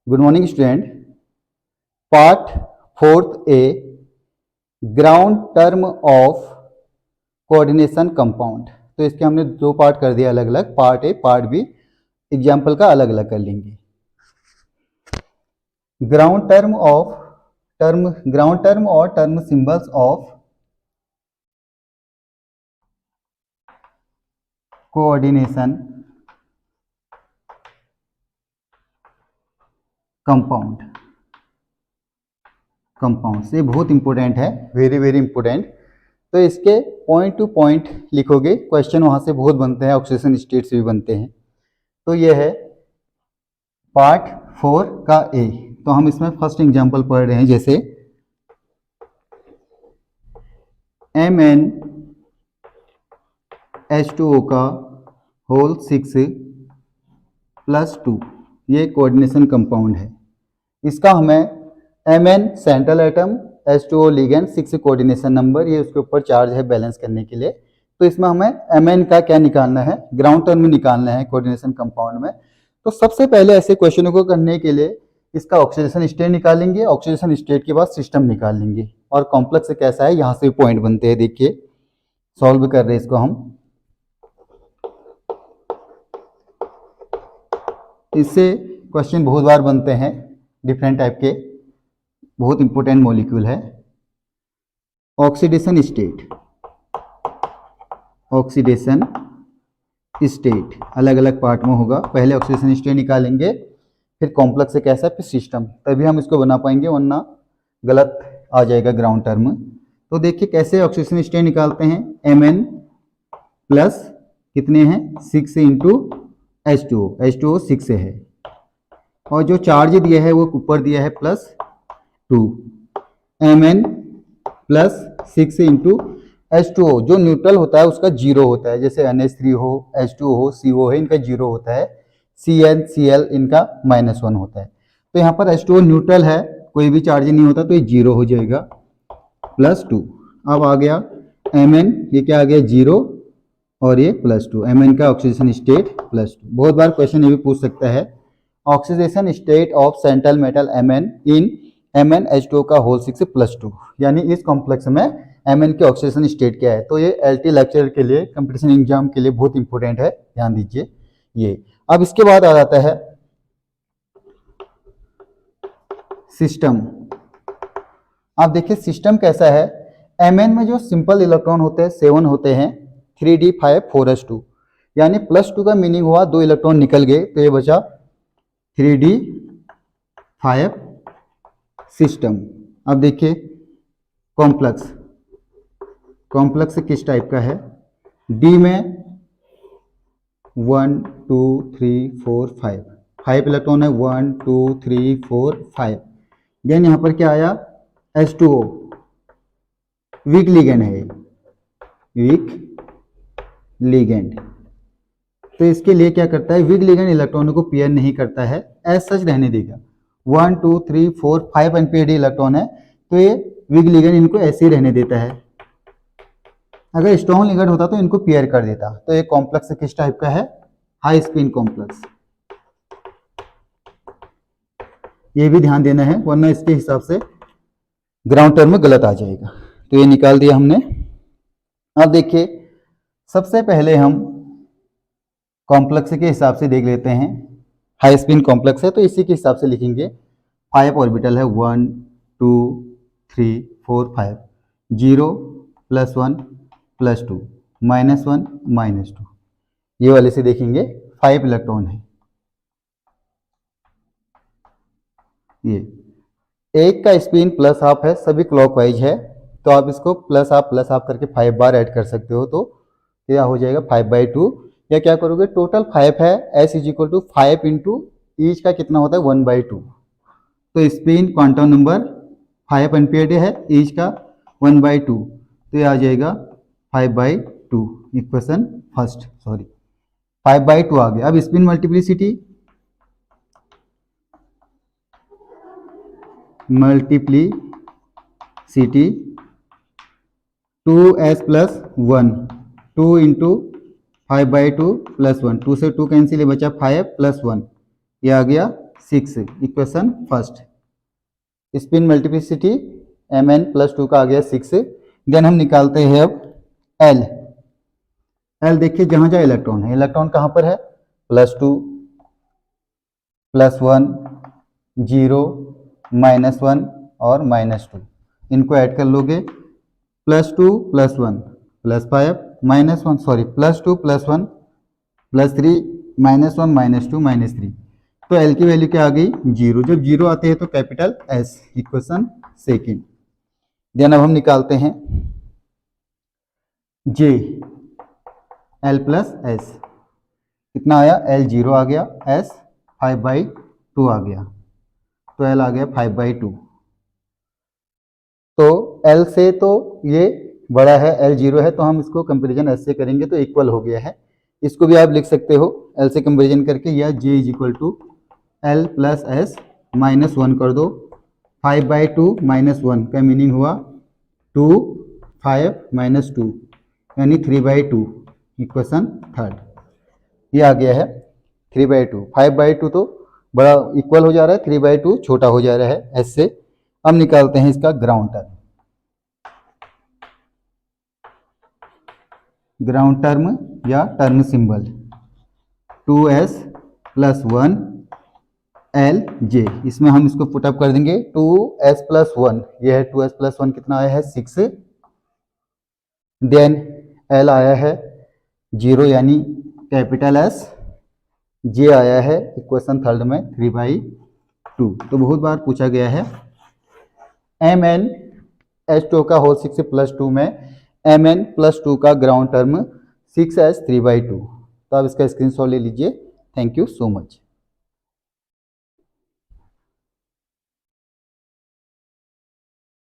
Good morning student. Part fourth A, ground term of coordination compound. तो इसके हमने दो पार्ट कर दिया अलग अलग, part A part B. Example का अलग अलग कर लेंगे। ग्राउंड टर्म और term symbols of coordination compound ये बहुत इंपॉर्टेंट है, वेरी वेरी इंपॉर्टेंट। तो इसके पॉइंट टू पॉइंट लिखोगे, क्वेश्चन वहां से बहुत बनते हैं, ऑक्सीडेशन स्टेट से भी बनते हैं। तो ये है पार्ट 4 का ए। तो हम इसमें फर्स्ट एग्जांपल पढ़ रहे हैं, जैसे MnH2O का होल 6+2, ये कोऑर्डिनेशन कंपाउंड है। इसका हमें Mn central atom, H2O ligand, 6 coordination number, ये उसके ऊपर चार्ज है बैलेंस करने के लिए। तो इसमें हमें Mn का क्या निकालना है, ग्राउंड टर्म निकालना है कोऑर्डिनेशन कंपाउंड में। तो सबसे पहले ऐसे क्वेश्चनों को करने के लिए इसका ऑक्सीडेशन स्टेट निकालेंगे, ऑक्सीडेशन स्टेट के बाद सिस्टम निकाल लेंगे, और कॉम्प्लेक्स कैसा है यहाँ से पॉइंट बनते हैं। देखिए सॉल्व कर रहे हैं इसको हम। इससे क्वेश्चन बहुत बार बनते हैं, डिफरेंट टाइप के, बहुत इंपॉर्टेंट मॉलिक्यूल है। ऑक्सीडेशन स्टेट अलग अलग पार्ट में होगा। पहले ऑक्सीडेशन स्टेट निकालेंगे, फिर कॉम्प्लेक्स से कैसा, फिर सिस्टम, तभी हम इसको बना पाएंगे, वरना गलत आ जाएगा ग्राउंड टर्म। तो देखिए कैसे ऑक्सीडेशन स्टेट निकालते हैं। Mn प्लस कितने हैं, 6 इंटू H2O 6 है, और जो चार्ज दिया है वो ऊपर दिया है +2। Mn प्लस 6 इंटू H2O, जो न्यूट्रल होता है उसका 0 होता है, जैसे NH3 हो, H2O हो, CO है, इनका 0 होता है। Cn Cl इनका -1 होता है। तो यहाँ पर H2O न्यूट्रल है, कोई भी चार्ज नहीं होता, तो ये 0 हो जाएगा, +2। अब आ गया Mn, ये क्या आ गया 0, और ये +2। Mn का ऑक्सीडेशन स्टेट +2। बहुत बार क्वेश्चन ये भी पूछ सकता है, oxidation state of central metal Mn in MnH2O का होल 6+2, यानी इस कॉम्प्लेक्स में Mn के ऑक्सीडेशन स्टेट क्या है। तो ये LT लेक्चर के लिए, कंपटीशन एग्जाम के लिए बहुत इंपॉर्टेंट है, ध्यान दीजिए ये। अब इसके बाद आ जाता है सिस्टम। आप देखिए सिस्टम कैसा है। Mn में जो सिंपल इलेक्ट्रॉन होते हैं 7 होते हैं, 3d5 4s2, यानी +2 का मीनिंग हुआ 2 इलेक्ट्रॉन निकल गए, तो ये बचा 3d5 सिस्टम। अब देखिए कॉम्प्लेक्स किस टाइप का है। D में 1 2 3 4 5 इलेक्ट्रॉन है, 1 2 3 4 5। देन यहाँ पर क्या आया, H2O वीक लिगेंड है, तो इसके लिए क्या करता है, वीक लिगेंड इलेक्ट्रॉनों को पेयर नहीं करता है, एज सच रहने देगा। 1 2 3 4 5 अनपेयर्ड इलेक्ट्रॉन है, तो ये वीक लिगेंड इनको ऐसे ही रहने देता है। अगर स्ट्रॉन्ग लिगेंड होता तो इनको पेयर कर देता। तो ये कॉम्प्लेक्स किस टाइप का है, हाई स्पिन कॉम्प्लेक्स। ये भी ध्यान देना है, वरना इसके हिसाब से ग्राउंड टर्म में गलत आ जाएगा। तो ये निकाल दिया हमने। अब देखिए सबसे पहले हम कॉम्प्लेक्स के हिसाब से देख लेते हैं। हाई स्पिन कॉम्प्लेक्स है, तो इसी के हिसाब से लिखेंगे। 5 ऑर्बिटल है, 1 2 3 4 5, 0 +1 +2 -1 -2, ये वाले से देखेंगे 5 इलेक्ट्रॉन है। ये एक का स्पिन +½ है, सभी क्लॉकवाइज है, तो आप इसको +½ करके 5 बार ऐड कर सकते हो, तो क्या हो जाएगा 5/2। या क्या करोगे, टोटल 5 है, S = 5 इंटू ईच का कितना होता है 1/2। तो स्पिन क्वांटम नंबर 5 एम्पियर है, ईच का 1/2, तो ये आ जाएगा 5/2। इक्वेशन फर्स्ट, 5/2 आ गया। अब स्पिन मल्टीप्लिसिटी 2s + 1, 2 इंटू 5/2 +1, 2 से 2 कैंसिल, बचा 5 + 1, ये आ गया 6 equation first. Spin multiplicity Mn plus 2 का आ गया 6। देन हम निकालते हैं अब L। L देखिए जहाँ जहाँ इलेक्ट्रॉन है, इलेक्ट्रॉन कहाँ पर है, +2 +1 0 -1 और -2, इनको ऐड कर लोगे, +2 +1 +5 -1 सॉरी +2 +1 +3 -1 -2 -3, तो L की वैल्यू क्या आ गई 0। जब 0 आते हैं तो capital S, equation second. Then अब हम निकालते हैं J, L प्लस S, कितना आया, L 0 आ गया, S 5/2 आ गया, तो L आ गया 5/2। तो L से तो ये बड़ा है, L 0 है, तो हम इसको कंपेरिजन S से करेंगे तो इक्वल हो गया है। इसको भी आप लिख सकते हो L से कंपेरिजन करके, या J = L प्लस S -1 कर दो, 5/2 -1 का मीनिंग हुआ 2, 5 -2 यानी 3/2, इक्वेशन थर्ड ये आ गया है 3/2। 5/2 तो बड़ा इक्वल हो जा रहा है, 3/2 छोटा हो जा रहा है S से। अब निकालते हैं इसका ग्राउंड टर्म। ग्राउंड टर्म या टर्म सिंबल 2s + 1 LJ, इसमें हम इसको पुटअप कर देंगे, 2s + 1, ये है 2s + 1 कितना आया है 6। देन L आया है 0 यानी कैपिटल S, J आया है इक्वेशन थर्ड में 3/2। तो बहुत बार पूछा गया है Mn(H2O) का होल 6 + 2 में Mn + 2 का ग्राउंड टर्म 6s 3/2। तो आप इसका स्क्रीनशॉट ले लीजिए। Thank you so much.